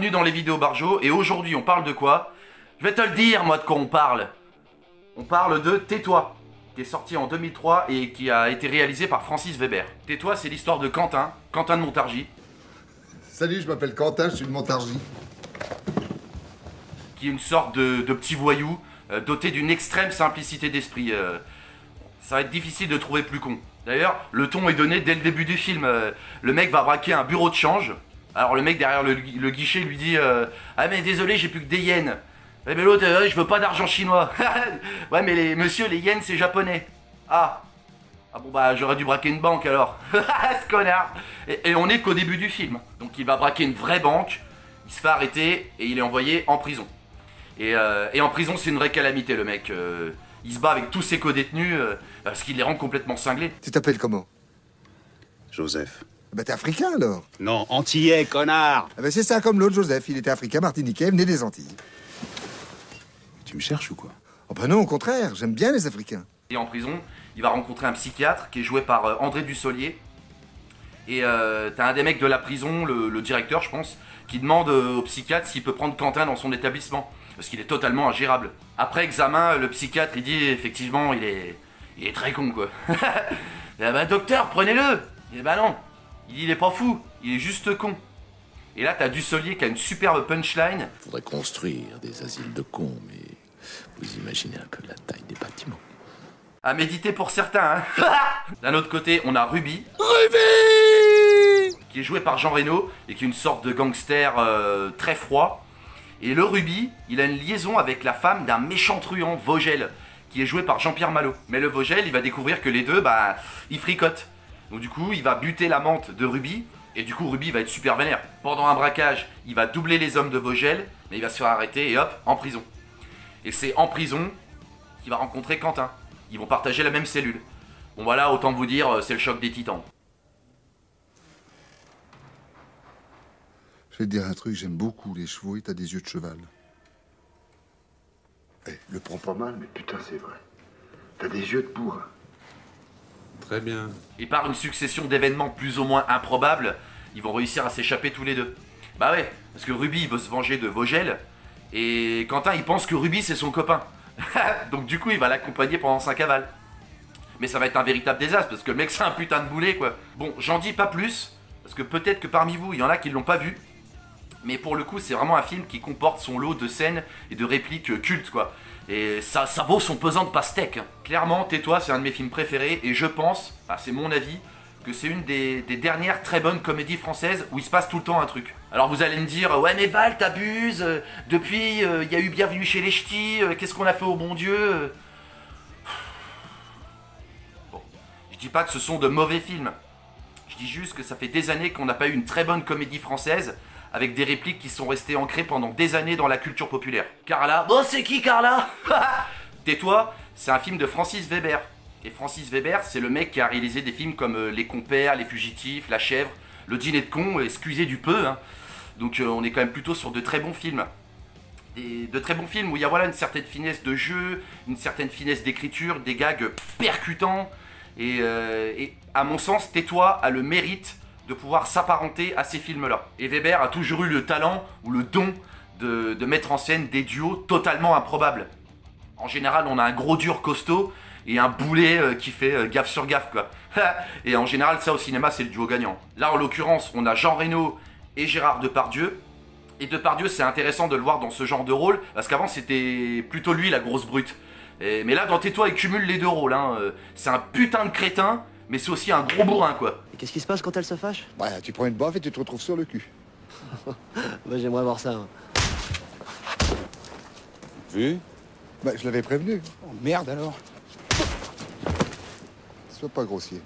bienvenue dans les vidéos Barjo, et aujourd'hui on parle de quoi? Je vais te le dire moi de quoi on parle. On parle de Tais-toi, qui est sorti en 2003 et qui a été réalisé par Francis Weber. Tais-toi, c'est l'histoire de Quentin de Montargis. Salut, je m'appelle Quentin, je suis de Montargis. Qui est une sorte de petit voyou, doté d'une extrême simplicité d'esprit. Ça va être difficile de trouver plus con. D'ailleurs, le ton est donné dès le début du film. Le mec va braquer un bureau de change. Alors le mec derrière le guichet lui dit ah mais désolé, j'ai plus que des yens. Eh mais l'autre, je veux pas d'argent chinois. Ouais mais monsieur, les yens c'est japonais. Ah bon bah j'aurais dû braquer une banque alors. Ce connard. Et on est qu'au début du film. Donc il va braquer une vraie banque, il se fait arrêter et il est envoyé en prison. Et en prison c'est une vraie calamité le mec. Il se bat avec tous ses co-détenus parce qu'il les rend complètement cinglés. Tu t'appelles comment? Joseph. Bah t'es africain alors. Non, antillais, connard. Ah bah c'est ça, comme l'autre Joseph, il était africain, martiniquais, venu des Antilles. Tu me cherches ou quoi? Oh bah non, au contraire, j'aime bien les Africains. Et en prison, il va rencontrer un psychiatre qui est joué par André Dussolier. Et t'as un des mecs de la prison, le directeur je pense, qui demande au psychiatre s'il peut prendre Quentin dans son établissement. Parce qu'il est totalement ingérable. Après examen, le psychiatre il dit effectivement il est très con quoi. Et bah docteur, prenez-le. Et bah non, il dit il est pas fou, il est juste con. Et là t'as Dussolier qui a une superbe punchline. Faudrait construire des asiles de cons, mais vous imaginez un peu la taille des bâtiments. À méditer pour certains, hein. D'un autre côté, on a Ruby. Qui est joué par Jean Reno et qui est une sorte de gangster très froid. Et le Ruby, il a une liaison avec la femme d'un méchant truand, Vogel, qui est joué par Jean-Pierre Malo. Mais le Vogel, il va découvrir que les deux, bah, ils fricotent. Donc du coup, il va buter l'amante de Ruby, et du coup, Ruby va être super vénère. Pendant un braquage, il va doubler les hommes de Vogel, mais il va se faire arrêter et hop, en prison. Et c'est en prison qu'il va rencontrer Quentin. Ils vont partager la même cellule. Bon voilà, autant vous dire, c'est le choc des titans. Je vais te dire un truc, j'aime beaucoup les chevaux et t'as des yeux de cheval. Eh, le prends pas mal, mais putain, c'est vrai. T'as des yeux de bourrin. Très bien. Et par une succession d'événements plus ou moins improbables, ils vont réussir à s'échapper tous les deux. Bah ouais, parce que Ruby il veut se venger de Vogel, et Quentin il pense que Ruby c'est son copain. Donc du coup il va l'accompagner pendant sa cavale. Mais ça va être un véritable désastre, parce que le mec c'est un putain de boulet quoi. Bon, j'en dis pas plus, parce que peut-être que parmi vous il y en a qui l'ont pas vu. Mais pour le coup c'est vraiment un film qui comporte son lot de scènes et de répliques cultes quoi. Et ça vaut son pesant de pastèque. Hein. Clairement, Tais-toi, c'est un de mes films préférés et je pense, enfin c'est mon avis, que c'est une des dernières très bonnes comédies françaises où il se passe tout le temps un truc. Alors vous allez me dire, ouais mais Val, t'abuses, depuis il y a eu Bienvenue chez les Ch'tis, qu'est-ce qu'on a fait au bon Dieu? Bon, je dis pas que ce sont de mauvais films. Je dis juste que ça fait des années qu'on n'a pas eu une très bonne comédie française avec des répliques qui sont restées ancrées pendant des années dans la culture populaire. Carla, bon c'est qui Carla? Tais-toi, c'est un film de Francis Weber. Et Francis Weber, c'est le mec qui a réalisé des films comme Les Compères, Les Fugitifs, La Chèvre, Le Dîner de Con, excusez du peu. Hein. Donc on est quand même plutôt sur de très bons films. De très bons films où il y a voilà, une certaine finesse de jeu, une certaine finesse d'écriture, des gags percutants. Et à mon sens, Tais-toi a le mérite de pouvoir s'apparenter à ces films-là. Et Weber a toujours eu le talent ou le don de mettre en scène des duos totalement improbables. En général, on a un gros dur costaud et un boulet qui fait gaffe sur gaffe, quoi. Et en général, ça au cinéma, c'est le duo gagnant. Là, en l'occurrence, on a Jean Reno et Gérard Depardieu. Et Depardieu, c'est intéressant de le voir dans ce genre de rôle, parce qu'avant, c'était plutôt lui, la grosse brute. Mais là, dans Tais-toi, il cumule les deux rôles. Hein. C'est un putain de crétin, mais c'est aussi un gros bourrin, quoi. Et qu'est-ce qui se passe quand elle se fâche? Bah tu prends une baffe et tu te retrouves sur le cul. Bah, j'aimerais voir ça. Hein. Vu? Bah je l'avais prévenu. Oh, merde alors. Sois pas grossier.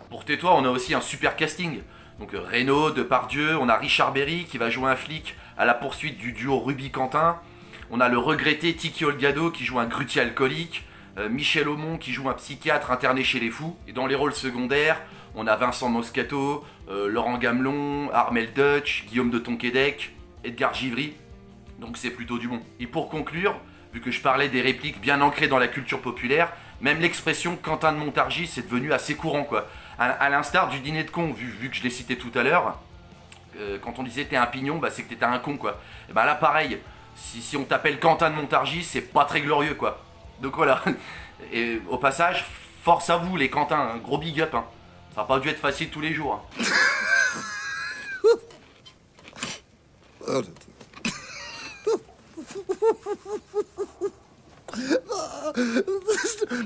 Pour Tais-toi, on a aussi un super casting. Donc Reno, Depardieu, on a Richard Berry qui va jouer un flic à la poursuite du duo Ruby-Quentin. On a le regretté Tiki Olgado qui joue un grutier alcoolique. Michel Aumont qui joue un psychiatre interné chez les fous. Et dans les rôles secondaires, on a Vincent Moscato, Laurent Gamelon, Armel Dutch, Guillaume de Tonquédec, Edgar Givry. Donc c'est plutôt du bon. Et pour conclure, vu que je parlais des répliques bien ancrées dans la culture populaire, même l'expression Quentin de Montargis c'est devenu assez courant quoi. À l'instar du Dîner de Con, vu que je l'ai cité tout à l'heure, Quand on disait t'es un pignon, bah c'est que t'étais un con quoi. Et bah là pareil, si on t'appelle Quentin de Montargis, c'est pas très glorieux quoi. Donc voilà. Et au passage, force à vous les Quentins, hein, gros big up. Hein. Ça n'a pas dû être facile tous les jours. Hein.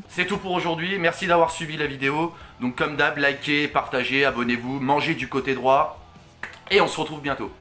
C'est tout pour aujourd'hui, merci d'avoir suivi la vidéo. Donc comme d'hab, likez, partagez, abonnez-vous, mangez du côté droit. Et on se retrouve bientôt.